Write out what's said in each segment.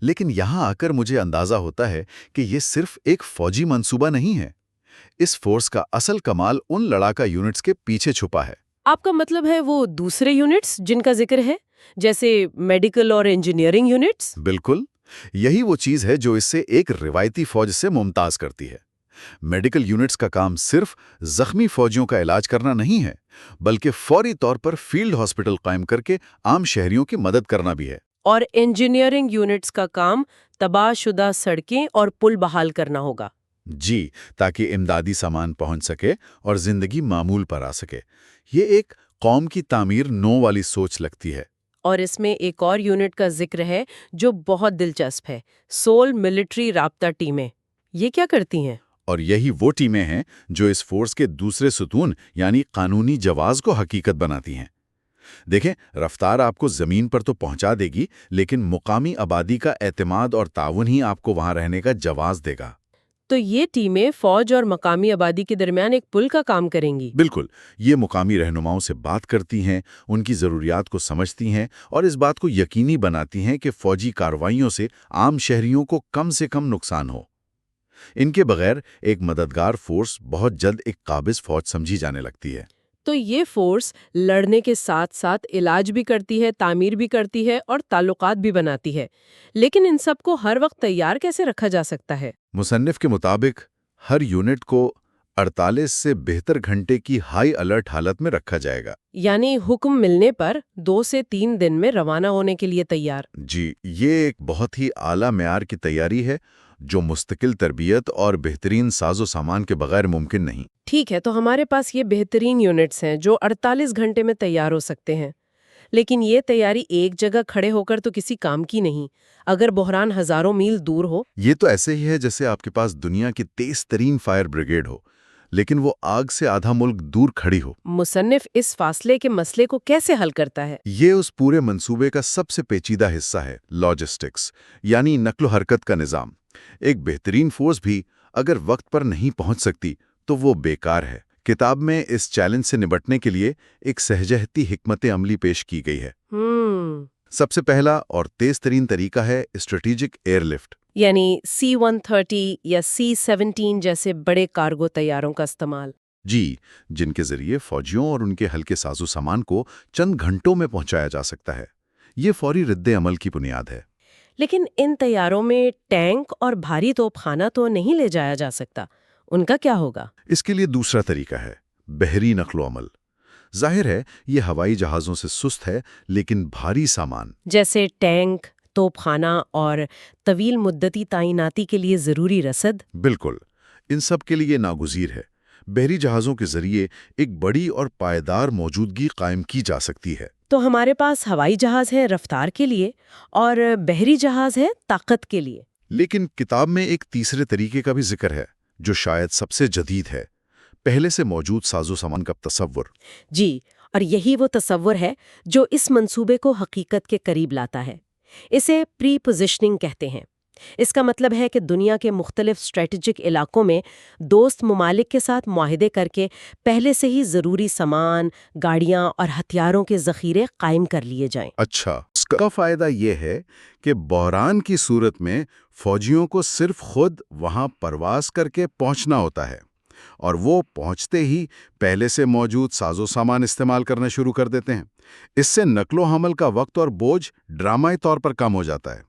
لیکن یہاں آ کر مجھے اندازہ ہوتا ہے کہ یہ صرف ایک فوجی منصوبہ نہیں ہے۔ اس فورس کا اصل کمال ان لڑاکا یونٹس کے پیچھے چھپا ہے۔ آپ کا مطلب ہے وہ دوسرے یونٹس جن کا ذکر ہے، جیسے میڈیکل اور انجینئرنگ یونٹس؟ بالکل، یہی وہ چیز ہے جو اس سے ایک روایتی فوج سے ممتاز کرتی ہے۔ میڈیکل یونٹس کا کام صرف زخمی فوجیوں کا علاج کرنا نہیں ہے، بلکہ فوری طور پر فیلڈ ہاسپٹل قائم کر کے عام شہریوں کی مدد کرنا بھی ہے۔ اور انجینئرنگ یونٹس کا کام تباہ شدہ سڑکیں اور پل بحال کرنا ہوگا۔ جی، تاکہ امدادی سامان پہنچ سکے اور زندگی معمول پر آ سکے۔ یہ ایک قوم کی تعمیر نو والی سوچ لگتی ہے۔ اور اس میں ایک اور یونٹ کا ذکر ہے جو بہت دلچسپ ہے، سول ملٹری رابطہ ٹیمیں۔ یہ کیا کرتی ہیں؟ اور یہی وہ ٹیمیں ہیں جو اس فورس کے دوسرے ستون یعنی قانونی جواز کو حقیقت بناتی ہیں۔ دیکھیں، رفتار آپ کو زمین پر تو پہنچا دے گی، لیکن مقامی آبادی کا اعتماد اور تعاون ہی آپ کو وہاں رہنے کا جواز دے گا۔ تو یہ ٹیمیں فوج اور مقامی آبادی کے درمیان ایک پل کا کام کریں گی؟ بالکل، یہ مقامی رہنماؤں سے بات کرتی ہیں، ان کی ضروریات کو سمجھتی ہیں اور اس بات کو یقینی بناتی ہیں کہ فوجی کارروائیوں سے عام شہریوں کو کم سے کم نقصان ہو۔ ان کے بغیر ایک مددگار فورس بہت جلد ایک قابض فوج سمجھی جانے لگتی ہے۔ تو یہ فورس لڑنے کے ساتھ ساتھ علاج بھی کرتی ہے، تعمیر بھی کرتی ہے اور تعلقات بھی بناتی ہے، لیکن ان سب کو ہر وقت تیار کیسے رکھا جا سکتا ہے؟ مصنف کے مطابق ہر یونٹ کو 48 سے 72 گھنٹے کی ہائی الرٹ حالت میں رکھا جائے گا۔ یعنی حکم ملنے پر 2 سے 3 دن میں روانہ ہونے کے لیے تیار۔ جی، یہ ایک بہت ہی اعلیٰ معیار کی تیاری ہے جو مستقل تربیت اور بہترین ساز و سامان کے بغیر ممکن نہیں۔ ٹھیک ہے، تو ہمارے پاس یہ بہترین یونٹس ہیں جو 48 گھنٹے میں تیار ہو سکتے ہیں، لیکن یہ تیاری ایک جگہ کھڑے ہو کر تو کسی کام کی نہیں اگر بحران ہزاروں میل دور ہو۔ یہ تو ایسے ہی ہے جیسے آپ کے پاس دنیا کی تیز ترین فائر بریگیڈ ہو، لیکن وہ آگ سے آدھا ملک دور کھڑی ہو۔ مصنف اس فاصلے کے مسئلے کو کیسے حل کرتا ہے؟ یہ اس پورے منصوبے کا سب سے پیچیدہ حصہ ہے، لاجسٹکس، یعنی نقل و حرکت کا نظام۔ ایک بہترین فورس بھی اگر وقت پر نہیں پہنچ سکتی تو وہ بیکار ہے۔ کتاب میں اس چیلنج سے نمٹنے کے لیے ایک سہجہتی حکمت عملی پیش کی گئی ہے۔ سب سے پہلا اور تیز ترین طریقہ ہے اسٹریٹجک ایئر لفٹ، یعنی C-130 یا C-17 جیسے بڑے کارگو طیاروں کا استعمال۔ جی، جن کے ذریعے فوجیوں اور ان کے ہلکے ساز و سامان کو چند گھنٹوں میں پہنچایا جا سکتا ہے۔ یہ فوری رد عمل کی بنیاد ہے۔ لیکن ان طیاروں میں ٹینک اور بھاری توپ خانہ تو نہیں لے جایا جا سکتا، ان کا کیا ہوگا؟ اس کے لیے دوسرا طریقہ ہے بحری نقل و حمل۔ ظاہر ہے یہ ہوائی جہازوں سے سست ہے، لیکن بھاری سامان جیسے ٹینک، توپ خانہ اور طویل مدتی تعیناتی کے لیے ضروری رسد؟ بالکل، ان سب کے لیے ناگزیر ہے۔ بحری جہازوں کے ذریعے ایک بڑی اور پائیدار موجودگی قائم کی جا سکتی ہے۔ تو ہمارے پاس ہوائی جہاز ہے رفتار کے لیے اور بحری جہاز ہے طاقت کے لیے۔ لیکن کتاب میں ایک تیسرے طریقے کا بھی ذکر ہے جو شاید سب سے جدید ہے، پہلے سے موجود ساز و سامان کا تصور۔ جی، اور یہی وہ تصور ہے جو اس منصوبے کو حقیقت کے قریب لاتا ہے۔ اسے پری پوزیشننگ کہتے ہیں۔ اس کا مطلب ہے کہ دنیا کے مختلف اسٹریٹجک علاقوں میں دوست ممالک کے ساتھ معاہدے کر کے پہلے سے ہی ضروری سامان، گاڑیاں اور ہتھیاروں کے ذخیرے قائم کر لیے جائیں۔ اچھا، اس کا فائدہ یہ ہے کہ بحران کی صورت میں فوجیوں کو صرف خود وہاں پرواز کر کے پہنچنا ہوتا ہے، اور وہ پہنچتے ہی پہلے سے موجود ساز و سامان استعمال کرنا شروع کر دیتے ہیں۔ اس سے نقل و حمل کا وقت اور بوجھ ڈرامائی طور پر کم ہو جاتا ہے۔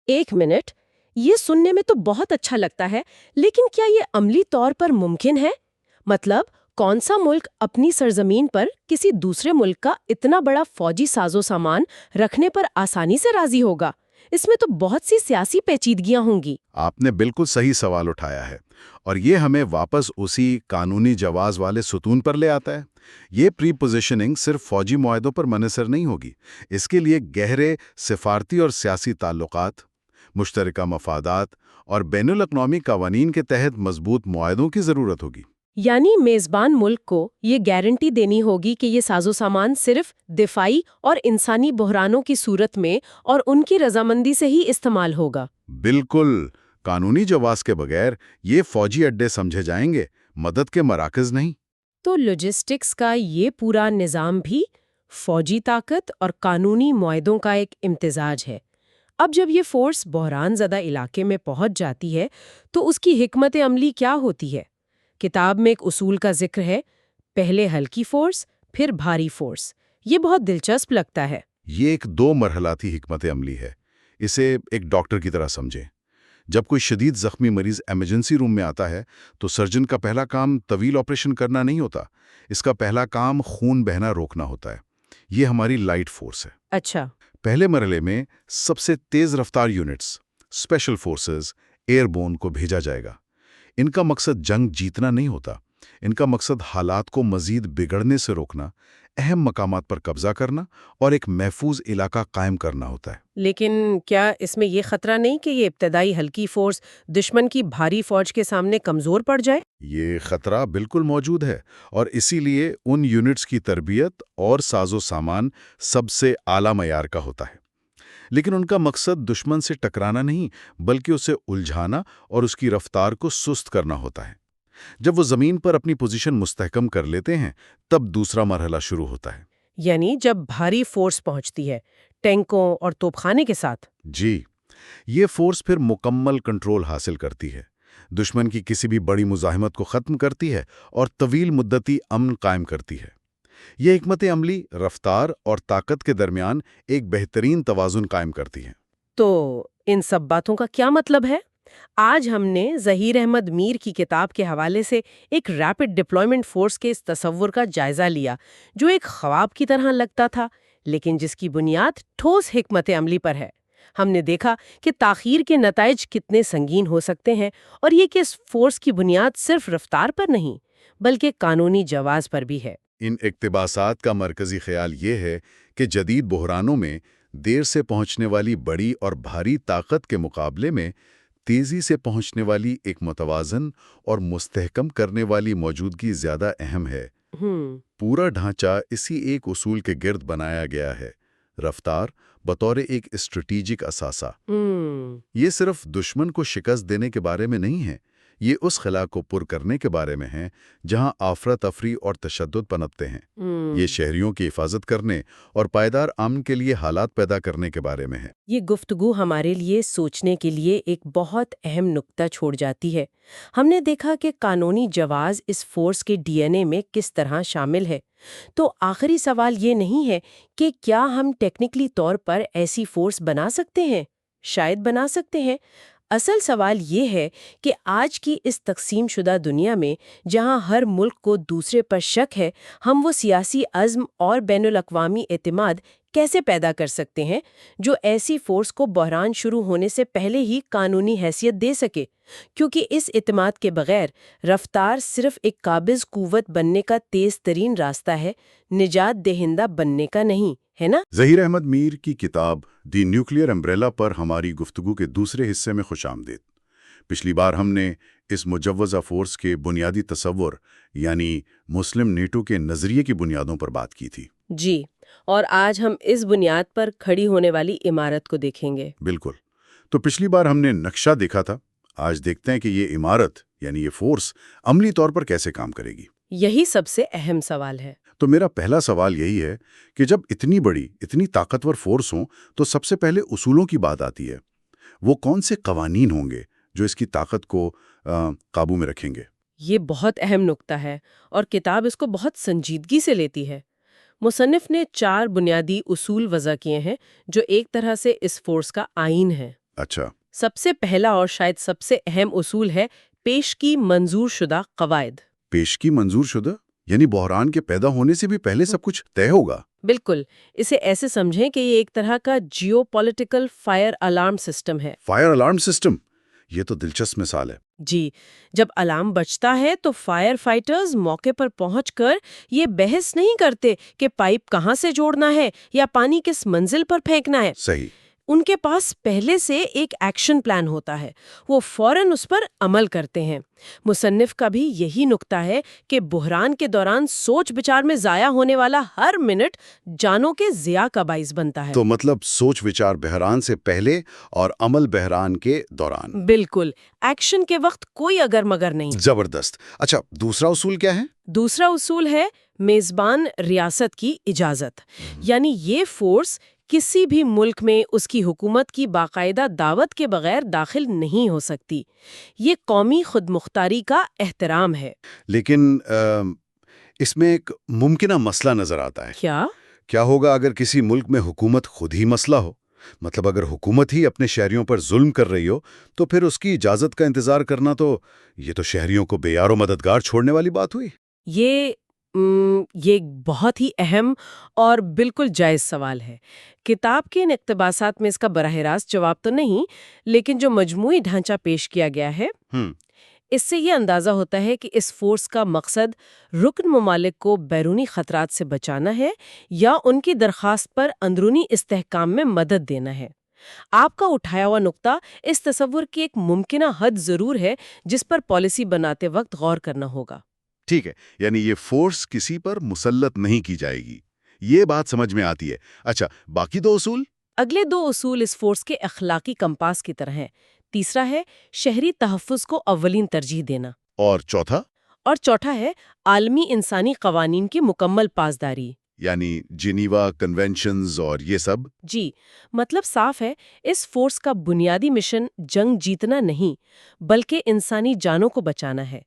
ایک منٹ، یہ سننے میں تو بہت اچھا لگتا ہے، لیکن کیا یہ عملی طور پر ممکن ہے؟ مطلب کون سا ملک اپنی سرزمین پر کسی دوسرے ملک کا اتنا بڑا فوجی ساز و سامان رکھنے پر آسانی سے راضی ہوگا؟ اس میں تو بہت سی سیاسی پیچیدگیاں ہوں گی۔ آپ نے بالکل صحیح سوال اٹھایا ہے، اور یہ ہمیں واپس اسی قانونی جواز والے ستون پر لے آتا ہے۔ یہ پری پوزیشننگ صرف فوجی معاہدوں پر منحصر نہیں ہوگی، اس کے لیے گہرے سفارتی اور سیاسی تعلقات، مشترکہ مفادات اور بین الاقوامی قوانین کے تحت مضبوط معاہدوں کی ضرورت ہوگی۔ یعنی میزبان ملک کو یہ گارنٹی دینی ہوگی کہ یہ ساز و سامان صرف دفاعی اور انسانی بحرانوں کی صورت میں اور ان کی رضامندی سے ہی استعمال ہوگا۔ بالکل، قانونی جواز کے بغیر یہ فوجی اڈے سمجھے جائیں گے، مدد کے مراکز نہیں۔ تو لاجسٹکس کا یہ پورا نظام بھی فوجی طاقت اور قانونی معاہدوں کا ایک امتزاج ہے۔ اب جب یہ فورس بحران زدہ علاقے میں پہنچ جاتی ہے تو اس کی حکمت عملی کیا ہوتی ہے؟ کتاب میں ایک اصول کا ذکر ہے، پہلے ہلکی فورس پھر بھاری فورس۔ یہ بہت دلچسپ لگتا ہے۔ یہ ایک 2 مرحلاتی حکمت عملی ہے۔ اسے ایک ڈاکٹر کی طرح سمجھیں۔ جب کوئی شدید زخمی مریض ایمرجنسی روم میں آتا ہے تو سرجن کا پہلا کام طویل آپریشن کرنا نہیں ہوتا، اس کا پہلا کام خون بہنا روکنا ہوتا ہے۔ یہ ہماری لائٹ فورس ہے۔ اچھا۔ پہلے مرحلے میں سب سے تیز رفتار units, special forces, airborne کو بھیجا جائے گا۔ ان کا مقصد جنگ جیتنا نہیں ہوتا، ان کا مقصد حالات کو مزید بگڑنے سے روکنا، اہم مقامات پر قبضہ کرنا اور ایک محفوظ علاقہ قائم کرنا ہوتا ہے۔ لیکن کیا اس میں یہ خطرہ نہیں کہ یہ ابتدائی ہلکی فورس دشمن کی بھاری فوج کے سامنے کمزور پڑ جائے؟ یہ خطرہ بالکل موجود ہے، اور اسی لیے ان یونٹس کی تربیت اور ساز و سامان سب سے اعلیٰ معیار کا ہوتا ہے۔ لیکن ان کا مقصد دشمن سے ٹکرانا نہیں، بلکہ اسے الجھانا اور اس کی رفتار کو سست کرنا ہوتا ہے۔ جب وہ زمین پر اپنی پوزیشن مستحکم کر لیتے ہیں، تب دوسرا مرحلہ شروع ہوتا ہے۔ یعنی جب بھاری فورس پہنچتی ہے ٹینکوں اور توپخانے کے ساتھ؟ جی، یہ فورس پھر مکمل کنٹرول حاصل کرتی ہے، دشمن کی کسی بھی بڑی مزاحمت کو ختم کرتی ہے اور طویل مدتی امن قائم کرتی ہے۔ یہ حکمت عملی رفتار اور طاقت کے درمیان ایک بہترین توازن قائم کرتی ہے۔ تو ان سب باتوں کا کیا مطلب ہے؟ آج ہم نے ظہیر احمد میر کی کتاب کے حوالے سے ایک ریپڈ ڈپلائمنٹ فورس کے اس تصور کا جائزہ لیا، جو ایک خواب کی طرح لگتا تھا لیکن جس کی بنیاد ٹھوس حکمت عملی پر ہے۔ ہم نے دیکھا کہ تاخیر کے نتائج کتنے سنگین ہو سکتے ہیں، اور یہ کہ اس فورس کی بنیاد صرف رفتار پر نہیں بلکہ قانونی جواز پر بھی ہے۔ ان اقتباسات کا مرکزی خیال یہ ہے کہ جدید بحرانوں میں دیر سے پہنچنے والی بڑی اور بھاری طاقت کے مقابلے میں تیزی سے پہنچنے والی ایک متوازن اور مستحکم کرنے والی موجودگی زیادہ اہم ہے۔ پورا ڈھانچہ اسی ایک اصول کے گرد بنایا گیا ہے، رفتار بطور ایک اسٹریٹجک اثاثہ۔ یہ صرف دشمن کو شکست دینے کے بارے میں نہیں ہے، یہ اس خلا کو پر کرنے کے بارے میں ہے جہاں افراتفری اور تشدد پنپتے ہیں۔ یہ شہریوں کی حفاظت کرنے اور پائیدار امن کے لیے حالات پیدا کرنے کے بارے میں ہے۔ یہ گفتگو ہمارے لیے سوچنے کے لیے ایک بہت اہم نقطہ چھوڑ جاتی ہے۔ ہم نے دیکھا کہ قانونی جواز اس فورس کے ڈی این اے میں کس طرح شامل ہے۔ تو آخری سوال یہ نہیں ہے کہ کیا ہم ٹیکنیکلی طور پر ایسی فورس بنا سکتے ہیں؟ شاید بنا سکتے ہیں۔ اصل سوال یہ ہے کہ آج کی اس تقسیم شدہ دنیا میں جہاں ہر ملک کو دوسرے پر شک ہے، ہم وہ سیاسی عزم اور بین الاقوامی اعتماد کیسے پیدا کر سکتے ہیں جو ایسی فورس کو بحران شروع ہونے سے پہلے ہی قانونی حیثیت دے سکے؟ کیونکہ اس اعتماد کے بغیر رفتار صرف ایک قابض قوت بننے کا تیز ترین راستہ ہے، نجات دہندہ بننے کا نہیں، ہے نا؟ ظہیر احمد میر کی کتاب دی نیوکلیئر امبریلا پر ہماری گفتگو کے دوسرے حصے میں خوش آمدید۔ پچھلی بار ہم نے اس مجوزہ فورس کے بنیادی تصور یعنی مسلم نیٹو کے نظریے کی بنیادوں پر بات کی تھی۔ جی، اور آج ہم اس بنیاد پر کھڑی ہونے والی عمارت کو دیکھیں گے۔ بالکل۔ تو پچھلی بار ہم نے نقشہ دیکھا تھا، آج دیکھتے ہیں کہ یہ عمارت یعنی یہ فورس عملی طور پر کیسے کام کرے گی۔ یہی سب سے اہم سوال ہے۔ تو میرا پہلا سوال یہی ہے کہ جب اتنی بڑی، اتنی طاقتور فورس ہوں تو سب سے پہلے اصولوں کی بات آتی ہے۔ وہ کون سے قوانین ہوں گے جو اس کی طاقت کو قابو میں رکھیں گے؟ یہ بہت اہم نکتہ ہے اور کتاب اس کو بہت سنجیدگی سے لیتی ہے۔ مصنف نے 4 بنیادی اصول وضع کیے ہیں جو ایک طرح سے اس فورس کا آئین ہے۔ اچھا۔ سب سے پہلا اور شاید سب سے اہم اصول ہے پیشگی منظور شدہ قواعد۔ پیشگی منظور شدہ یعنی بحران کے پیدا ہونے سے بھی پہلے سب کچھ طے ہوگا؟ بالکل، اسے ایسے سمجھیں کہ یہ ایک طرح کا geopolitical fire alarm system ہے۔ فائر الارم سسٹم، یہ تو دلچسپ مثال ہے۔ جی، جب الارم بجتا ہے تو فائر فائٹرز موقع پر پہنچ کر یہ بحث نہیں کرتے کہ پائپ کہاں سے جوڑنا ہے یا پانی کس منزل پر پھینکنا ہے۔ صحیح۔ ان کے پاس پہلے سے ایک ایکشن پلان ہوتا ہے، وہ فوراً اس پر عمل کرتے ہیں۔ مصنف کا بھی یہی نکتہ ہے کہ بحران کے دوران سوچ بچار میں ضائع ہونے والا ہر منٹ جانوں کے ضیاع کا باعث بنتا ہے۔ تو مطلب سوچ وچار بحران سے پہلے اور عمل بحران کے دوران۔ بالکل، ایکشن کے وقت کوئی اگر مگر نہیں۔ زبردست۔ اچھا، دوسرا اصول کیا ہے؟ دوسرا اصول ہے میزبان ریاست کی اجازت، یعنی یہ فورس کسی بھی ملک میں اس کی حکومت کی باقاعدہ دعوت کے بغیر داخل نہیں ہو سکتی۔ یہ قومی خود مختاری کا احترام ہے۔ لیکن اس میں ایک ممکنہ مسئلہ نظر آتا ہے۔ کیا ہوگا اگر کسی ملک میں حکومت خود ہی مسئلہ ہو؟ مطلب اگر حکومت ہی اپنے شہریوں پر ظلم کر رہی ہو تو پھر اس کی اجازت کا انتظار کرنا یہ تو شہریوں کو بے یار و مددگار چھوڑنے والی بات ہوئی۔ یہ بہت ہی اہم اور بالکل جائز سوال ہے۔ کتاب کے ان اقتباسات میں اس کا براہ راست جواب تو نہیں، لیکن جو مجموعی ڈھانچہ پیش کیا گیا ہے اس سے یہ اندازہ ہوتا ہے کہ اس فورس کا مقصد رکن ممالک کو بیرونی خطرات سے بچانا ہے یا ان کی درخواست پر اندرونی استحکام میں مدد دینا ہے۔ آپ کا اٹھایا ہوا نقطہ اس تصور کی ایک ممکنہ حد ضرور ہے جس پر پالیسی بناتے وقت غور کرنا ہوگا۔ ٹھیک ہے، یعنی یہ فورس کسی پر مسلط نہیں کی جائے گی، یہ بات سمجھ میں آتی ہے۔ اچھا، باقی دو اصول؟ اگلے دو اصول اس فورس کے اخلاقی کمپاس کی طرح ہیں۔ تیسرا ہے شہری تحفظ کو اولین ترجیح دینا، اور چوتھا ہے عالمی انسانی قوانین کی مکمل پاسداری، یعنی جنیوا کنونشنز اور یہ سب۔ جی، مطلب صاف ہے، اس فورس کا بنیادی مشن جنگ جیتنا نہیں بلکہ انسانی جانوں کو بچانا ہے۔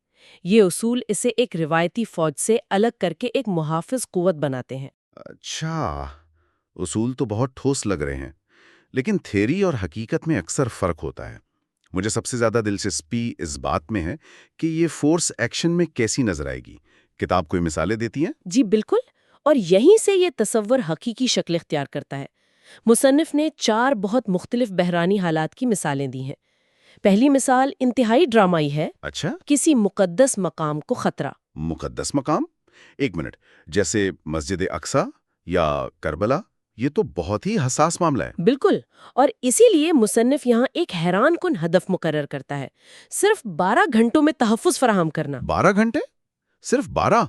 یہ اصول اسے ایک روایتی فوج سے الگ کر کے ایک محافظ قوت بناتے ہیں۔ اچھا، اصول تو بہت ٹھوس لگ رہے ہیں، لیکن تھیوری اور حقیقت میں اکثر فرق ہوتا ہے۔ مجھے سب سے زیادہ دلچسپی اس بات میں ہے کہ یہ فورس ایکشن میں کیسی نظر آئے گی۔ کتاب کوئی مثالیں دیتی ہیں؟ جی بالکل، اور یہیں سے یہ تصور حقیقی شکل اختیار کرتا ہے۔ مصنف نے 4 بہت مختلف بحرانی حالات کی مثالیں دی ہیں۔ پہلی مثال انتہائی ڈرامائی ہے۔ اچھا، کسی مقدس مقام کو خطرہ۔ مقدس مقام؟ ایک منٹ، جیسے مسجد اقصی یا کربلا؟ یہ تو بہت ہی حساس معاملہ ہے۔ بالکل، اور اسی لیے مصنف یہاں ایک حیران کن ہدف مقرر کرتا ہے، صرف 12 گھنٹوں میں تحفظ فراہم کرنا۔ 12 گھنٹے؟ صرف 12؟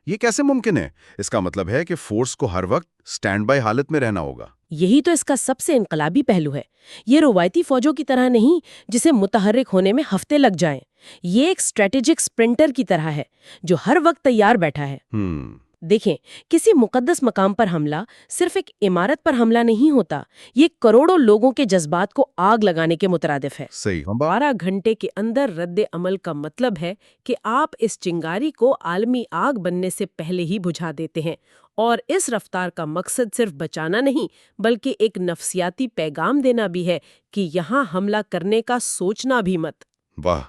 یہ کیسے ممکن ہے؟ اس کا مطلب ہے کہ فورس کو ہر وقت سٹینڈ بائی حالت میں رہنا ہوگا۔ یہی تو اس کا سب سے انقلابی پہلو ہے۔ یہ روایتی فوجوں کی طرح نہیں جسے متحرک ہونے میں ہفتے لگ جائیں۔ یہ ایک اسٹریٹجک سپرنٹر کی طرح ہے جو ہر وقت تیار بیٹھا ہے۔ دیکھیں، کسی مقدس مقام پر حملہ صرف ایک عمارت پر حملہ نہیں ہوتا، یہ کروڑوں لوگوں کے جذبات کو آگ لگانے کے مترادف ہے۔ صحیح۔ 12 گھنٹے کے اندر رد عمل کا مطلب ہے کہ آپ اس چنگاری کو عالمی آگ بننے سے پہلے ہی بجھا دیتے ہیں، اور اس رفتار کا مقصد صرف بچانا نہیں بلکہ ایک نفسیاتی پیغام دینا بھی ہے کہ یہاں حملہ کرنے کا سوچنا بھی مت۔ واہ،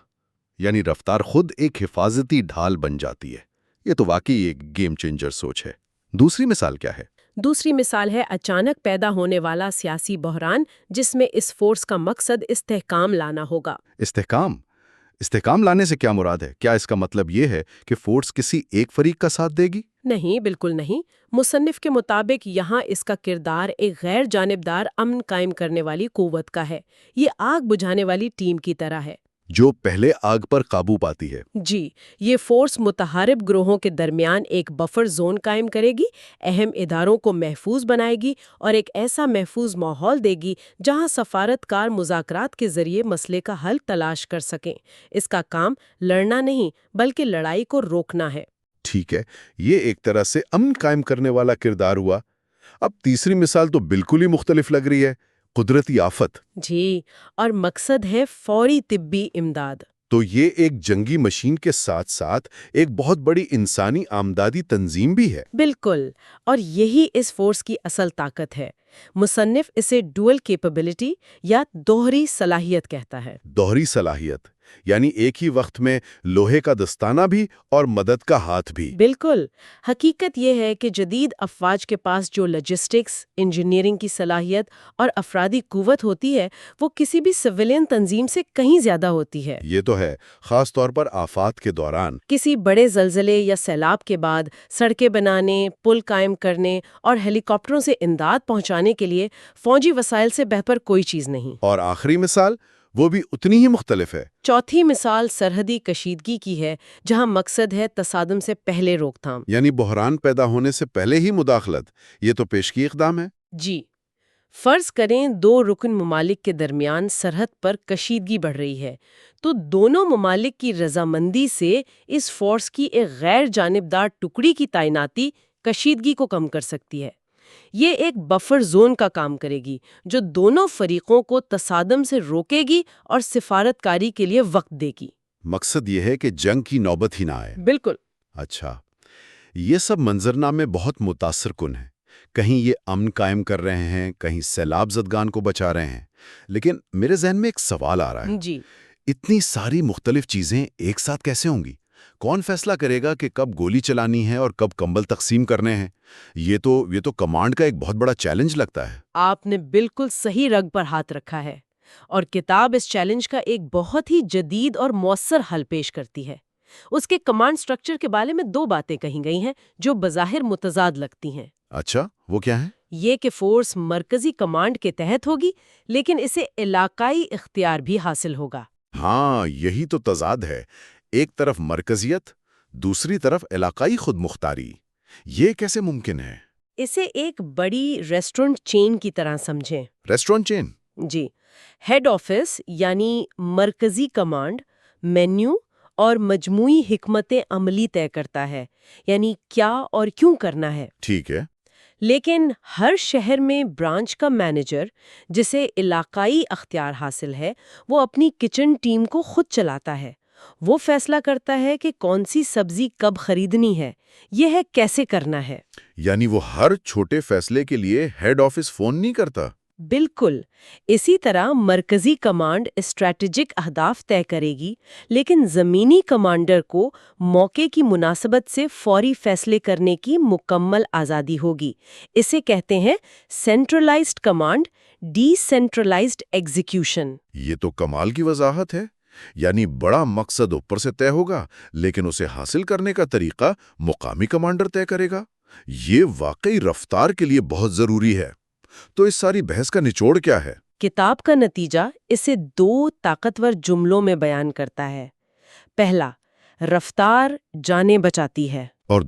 یعنی رفتار خود ایک حفاظتی ڈھال بن جاتی ہے۔ یہ تو واقعی ایک گیم چینجر سوچ ہے۔ دوسری مثال کیا ہے؟ دوسری مثال ہے اچانک پیدا ہونے والا سیاسی بحران جس میں اس فورس کا مقصد استحکام لانا ہوگا۔ استحکام لانے سے کیا مراد ہے؟ کیا اس کا مطلب یہ ہے کہ فورس کسی ایک فریق کا ساتھ دے گی؟ نہیں، بالکل نہیں۔ مصنف کے مطابق یہاں اس کا کردار ایک غیر جانبدار امن قائم کرنے والی قوت کا ہے۔ یہ آگ بجھانے والی ٹیم کی طرح ہے جو پہلے آگ پر قابو پاتی ہے۔ جی، یہ فورس متحارب گروہوں کے درمیان ایک بفر زون قائم کرے گی، اہم اداروں کو محفوظ بنائے گی اور ایک ایسا محفوظ ماحول دے گی جہاں سفارتکار مذاکرات کے ذریعے مسئلے کا حل تلاش کر سکیں۔ اس کا کام لڑنا نہیں بلکہ لڑائی کو روکنا ہے۔ ٹھیک ہے، یہ ایک طرح سے امن قائم کرنے والا کردار ہوا۔ اب تیسری مثال تو بالکل ہی مختلف لگ رہی ہے، قدرتی آفت۔ جی، اور مقصد ہے فوری طبی امداد۔ تو یہ ایک جنگی مشین کے ساتھ ساتھ ایک بہت بڑی انسانی آمدادی تنظیم بھی ہے۔ بالکل، اور یہی اس فورس کی اصل طاقت ہے۔ مصنف اسے ڈوئل کیپیبلٹی یا دوہری صلاحیت کہتا ہے۔ دوہری صلاحیت یعنی ایک ہی وقت میں لوہے کا دستانہ بھی اور مدد کا ہاتھ بھی۔ بالکل، حقیقت یہ ہے کہ جدید افواج کے پاس جو لاجسٹکس، انجینئرنگ کی صلاحیت اور افرادی قوت ہوتی ہے وہ کسی بھی سویلین تنظیم سے کہیں زیادہ ہوتی ہے۔ یہ تو ہے، خاص طور پر آفات کے دوران۔ کسی بڑے زلزلے یا سیلاب کے بعد سڑکیں بنانے، پل قائم کرنے اور ہیلی کاپٹروں سے امداد پہنچانے کے لیے فوجی وسائل سے بہتر کوئی چیز نہیں۔ اور آخری مثال وہ بھی اتنی ہی مختلف ہے۔ چوتھی مثال سرحدی کشیدگی کی ہے جہاں مقصد ہے تصادم سے پہلے روک تھام، یعنی بحران پیدا ہونے سے پہلے ہی مداخلت۔ یہ تو پیشگی اقدام ہے۔ جی، فرض کریں 2 رکن ممالک کے درمیان سرحد پر کشیدگی بڑھ رہی ہے تو دونوں ممالک کی رضامندی سے اس فورس کی ایک غیر جانبدار ٹکڑی کی تعیناتی کشیدگی کو کم کر سکتی ہے۔ یہ ایک بفر زون کا کام کرے گی جو دونوں فریقوں کو تصادم سے روکے گی اور سفارت کاری کے لیے وقت دے گی۔ مقصد یہ ہے کہ جنگ کی نوبت ہی نہ آئے۔ بالکل۔ اچھا، یہ سب منظرنامے بہت متاثر کن ہیں۔ کہیں یہ امن قائم کر رہے ہیں، کہیں سیلاب زدگان کو بچا رہے ہیں، لیکن میرے ذہن میں ایک سوال آ رہا ہے۔ جی، اتنی ساری مختلف چیزیں ایک ساتھ کیسے ہوں گی؟ کون فیصلہ کرے گا کہ کب گولی چلانی ہے اور کب کمبل تقسیم کرنے ہیں؟ یہ تو کمانڈ کا ایک بہت بڑا چیلنج لگتا ہے۔ آپ نے بالکل صحیح رگ پر ہاتھ رکھا ہے، اور کتاب اس چیلنج کا ایک بہت ہی جدید اور مؤثر حل پیش کرتی ہے۔ اس کے کمانڈ سٹرکچر کے بارے میں 2 باتیں کہی گئی ہیں جو بظاہر متضاد لگتی ہیں۔ اچھا، وہ کیا ہے؟ یہ کہ فورس مرکزی کمانڈ کے تحت ہوگی، لیکن اسے علاقائی اختیار بھی حاصل ہوگا۔ ہاں، یہی تو تضاد ہے۔ ایک طرف مرکزیت، دوسری طرف علاقائی خود مختاری۔ یہ کیسے ممکن ہے؟ اسے ایک بڑی ریسٹورنٹ چین کی طرح سمجھیں۔ ریسٹورنٹ چین؟ جی، ہیڈ آفس یعنی مرکزی کمانڈ مینیو اور مجموعی حکمت عملی طے کرتا ہے، یعنی کیا اور کیوں کرنا ہے۔ ٹھیک ہے۔ لیکن ہر شہر میں برانچ کا مینیجر، جسے علاقائی اختیار حاصل ہے، وہ اپنی کچن ٹیم کو خود چلاتا ہے۔ وہ فیصلہ کرتا ہے کہ کون سی سبزی کب خریدنی ہے، یہ ہے کیسے کرنا ہے۔ یعنی وہ ہر چھوٹے فیصلے کے لیے ہیڈ آفس فون نہیں کرتا؟ بالکل۔ اسی طرح مرکزی کمانڈ اسٹریٹجک اہداف طے کرے گی، لیکن زمینی کمانڈر کو موقع کی مناسبت سے فوری فیصلے کرنے کی مکمل آزادی ہوگی۔ اسے کہتے ہیں centralized command, decentralized execution. یہ تو کمال کی وضاحت ہے۔ یعنی بڑا مقصد اوپر سے طے ہوگا، لیکن اسے حاصل کرنے کا طریقہ مقامی کمانڈر طے کرے گا۔ یہ واقعی رفتار کے لیے بہت ضروری ہے۔ تو اس ساری بحث کا نچوڑ کیا ہے؟ کتاب کا نتیجہ اسے 2 طاقتور جملوں میں بیان کرتا ہے۔ پہلا، رفتار جانیں بچاتی ہے، اور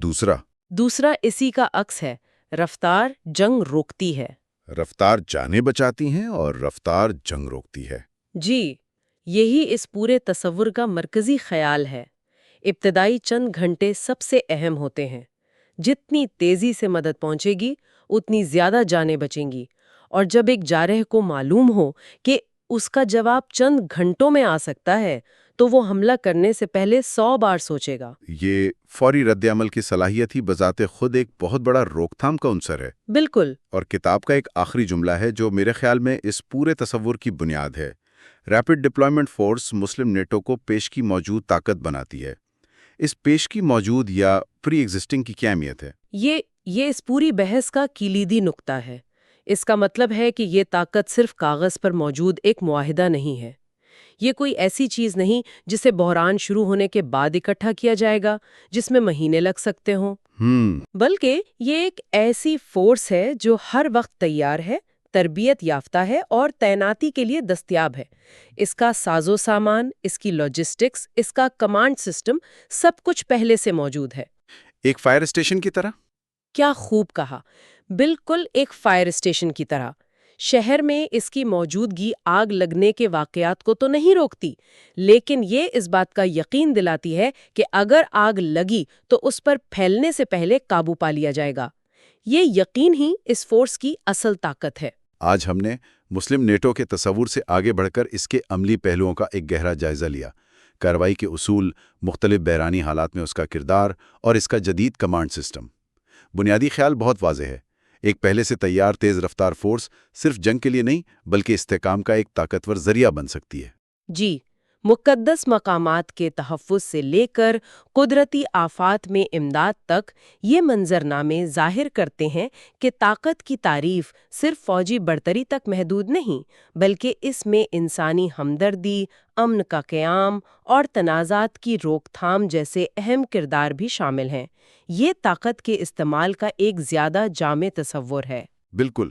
دوسرا اسی کا عکس ہے، رفتار جنگ روکتی ہے۔ رفتار جانیں بچاتی ہیں اور رفتار جنگ روکتی ہے۔ جی، یہی اس پورے تصور کا مرکزی خیال ہے۔ ابتدائی چند گھنٹے سب سے اہم ہوتے ہیں۔ جتنی تیزی سے مدد پہنچے گی، اتنی زیادہ جانیں بچیں گی، اور جب ایک جارح کو معلوم ہو کہ اس کا جواب چند گھنٹوں میں آ سکتا ہے، تو وہ حملہ کرنے سے پہلے 100 بار سوچے گا۔ یہ فوری رد عمل کی صلاحیت ہی بذات خود ایک بہت بڑا روک تھام کا عنصر ہے۔ بالکل۔ اور کتاب کا ایک آخری جملہ ہے جو میرے خیال میں اس پورے تصور کی بنیاد ہے۔ ریپڈ ڈپلائمنٹ فورس مسلم نیٹو کو پیش کی موجود طاقت بناتی ہے۔ اس پیش کی موجود یا پری ایگزسٹنگ کی کیا اہمیت ہے؟ یہ اس پوری بحث کا کلیدی نقطہ ہے۔ اس کا مطلب ہے کہ یہ طاقت صرف کاغذ پر موجود ایک معاہدہ نہیں ہے۔ یہ کوئی ایسی چیز نہیں جسے بحران شروع ہونے کے بعد اکٹھا کیا جائے گا، جس میں مہینے لگ سکتے ہوں، بلکہ یہ ایک ایسی فورس ہے جو ہر وقت تیار ہے، تربیت یافتہ ہے اور تعیناتی کے لیے دستیاب ہے۔ اس کا ساز و سامان، اس کی لاجسٹکس، اس کا کمانڈ سسٹم، سب کچھ پہلے سے موجود ہے۔ ایک فائر اسٹیشن کی طرح؟ کیا خوب کہا! بالکل ایک فائر اسٹیشن کی طرح۔ شہر میں اس کی موجودگی آگ لگنے کے واقعات کو تو نہیں روکتی، لیکن یہ اس بات کا یقین دلاتی ہے کہ اگر آگ لگی تو اس پر پھیلنے سے پہلے قابو پا لیا جائے گا۔ یہ یقین ہی اس فورس کی اصل طاقت ہے۔ آج ہم نے مسلم نیٹو کے تصور سے آگے بڑھ کر اس کے عملی پہلوؤں کا ایک گہرا جائزہ لیا۔ کارروائی کے اصول، مختلف بحرانی حالات میں اس کا کردار اور اس کا جدید کمانڈ سسٹم۔ بنیادی خیال بہت واضح ہے۔ ایک پہلے سے تیار تیز رفتار فورس صرف جنگ کے لیے نہیں بلکہ استحکام کا ایک طاقتور ذریعہ بن سکتی ہے۔ جی، مقدس مقامات کے تحفظ سے لے کر قدرتی آفات میں امداد تک، یہ منظرنامے ظاہر کرتے ہیں کہ طاقت کی تعریف صرف فوجی برتری تک محدود نہیں، بلکہ اس میں انسانی ہمدردی، امن کا قیام اور تنازعات کی روک تھام جیسے اہم کردار بھی شامل ہیں۔ یہ طاقت کے استعمال کا ایک زیادہ جامع تصور ہے۔ بالکل،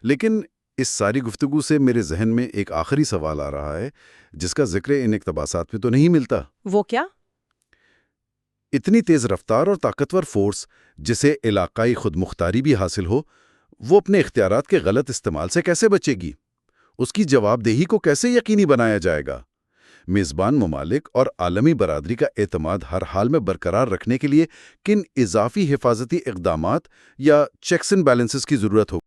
لیکن اس ساری گفتگو سے میرے ذہن میں ایک آخری سوال آ رہا ہے جس کا ذکر ان اقتباسات میں تو نہیں ملتا۔ وہ کیا؟ اتنی تیز رفتار اور طاقتور فورس جسے علاقائی خود مختاری بھی حاصل ہو، وہ اپنے اختیارات کے غلط استعمال سے کیسے بچے گی؟ اس کی جواب دہی کو کیسے یقینی بنایا جائے گا؟ میزبان ممالک اور عالمی برادری کا اعتماد ہر حال میں برقرار رکھنے کے لیے کن اضافی حفاظتی اقدامات یا چیکس اینڈ بیلنسز کی ضرورت ہو؟